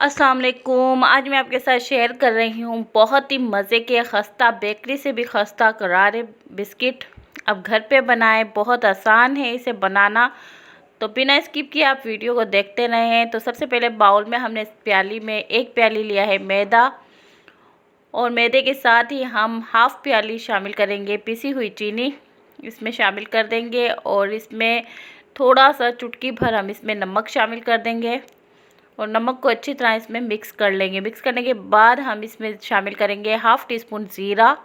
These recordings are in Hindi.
अस्सलाम वालेकुम। आज मैं आपके साथ शेयर कर रही हूँ बहुत ही मज़े के खस्ता, बेकरी से भी खस्ता करारे बिस्किट। अब घर पे बनाएं, बहुत आसान है इसे बनाना। तो बिना स्किप किए आप वीडियो को देखते रहें। तो सबसे पहले बाउल में हमने प्याली में 1 प्याली लिया है मैदा, और मैदे के साथ ही हम हाफ़ प्याली शामिल करेंगे पिसी हुई चीनी, इसमें शामिल कर देंगे। और इसमें थोड़ा सा चुटकी भर हम इसमें नमक शामिल कर देंगे, और नमक को अच्छी तरह इसमें मिक्स कर लेंगे। मिक्स करने के बाद हम इसमें शामिल करेंगे हाफ़ टी स्पून ज़ीरा,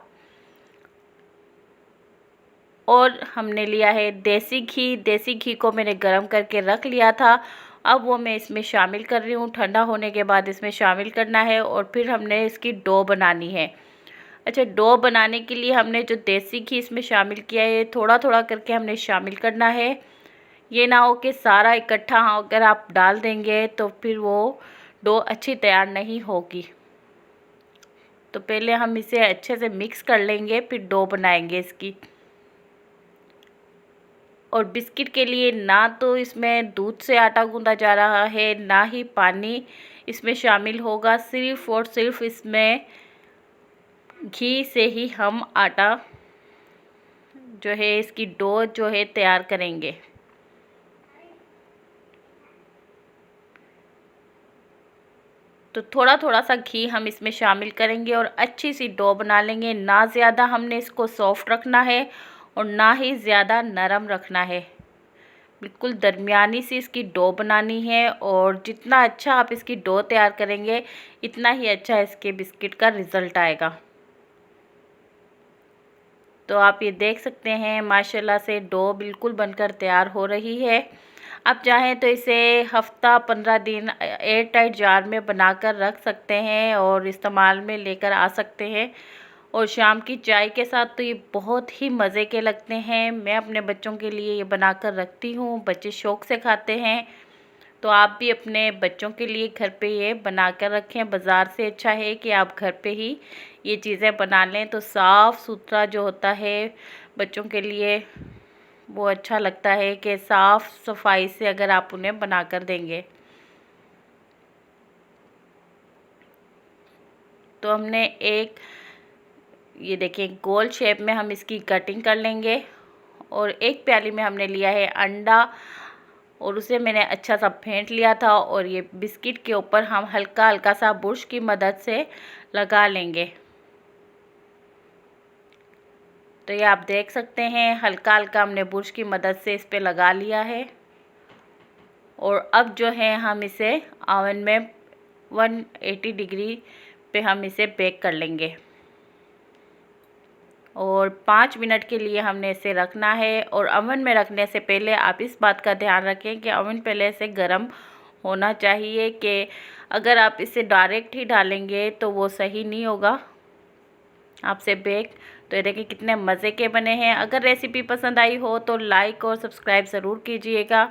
और हमने लिया है देसी घी। देसी घी को मैंने गरम करके रख लिया था, अब वो मैं इसमें शामिल कर रही हूँ। ठंडा होने के बाद इसमें शामिल करना है, और फिर हमने इसकी डो बनानी है। अच्छा, डो बनाने के लिए हमने जो देसी घी इसमें शामिल किया है, थोड़ा थोड़ा करके हमने शामिल करना है। ये ना हो कि सारा इकट्ठा अगर आप डाल देंगे तो फिर वो डो अच्छी तैयार नहीं होगी। तो पहले हम इसे अच्छे से मिक्स कर लेंगे, फिर डो बनाएंगे इसकी। और बिस्किट के लिए ना तो इसमें दूध से आटा गूंदा जा रहा है, ना ही पानी इसमें शामिल होगा। सिर्फ़ और सिर्फ इसमें घी से ही हम आटा जो है, इसकी डो जो है तैयार करेंगे। तो थोड़ा थोड़ा सा घी हम इसमें शामिल करेंगे और अच्छी सी डो बना लेंगे। ना ज़्यादा हमने इसको सॉफ्ट रखना है और ना ही ज़्यादा नरम रखना है, बिल्कुल दरमियानी सी इसकी डो बनानी है। और जितना अच्छा आप इसकी डो तैयार करेंगे, इतना ही अच्छा इसके बिस्किट का रिज़ल्ट आएगा। तो आप ये देख सकते हैं माशाल्लाह से डो बिल्कुल बनकर तैयार हो रही है। आप चाहें तो इसे हफ़्ता 15 दिन एयर टाइट जार में बनाकर रख सकते हैं और इस्तेमाल में लेकर आ सकते हैं। और शाम की चाय के साथ तो ये बहुत ही मज़े के लगते हैं। मैं अपने बच्चों के लिए ये बनाकर रखती हूँ, बच्चे शौक़ से खाते हैं। तो आप भी अपने बच्चों के लिए घर पे ये बना कर रखें। बाज़ार से अच्छा है कि आप घर पे ही ये चीज़ें बना लें, तो साफ़ सुथरा जो होता है बच्चों के लिए वो अच्छा लगता है कि साफ़ सफाई से अगर आप उन्हें बना कर देंगे। तो हमने ये देखिए गोल शेप में हम इसकी कटिंग कर लेंगे। और 1 प्याली में हमने लिया है अंडा, और उसे मैंने अच्छा सा फेंट लिया था, और ये बिस्किट के ऊपर हम हल्का हल्का सा ब्रश की मदद से लगा लेंगे। तो ये आप देख सकते हैं हल्का हल्का हमने ब्रश की मदद से इस पे लगा लिया है। और अब जो है हम इसे ओवन में 180 डिग्री पे हम इसे बेक कर लेंगे, और 5 मिनट के लिए हमने इसे रखना है। और ओवन में रखने से पहले आप इस बात का ध्यान रखें कि ओवन पहले से गर्म होना चाहिए, कि अगर आप इसे डायरेक्ट ही डालेंगे तो वो सही नहीं होगा आपसे बेक। तो ये देखिए कितने मज़े के बने हैं। अगर रेसिपी पसंद आई हो तो लाइक और सब्सक्राइब ज़रूर कीजिएगा।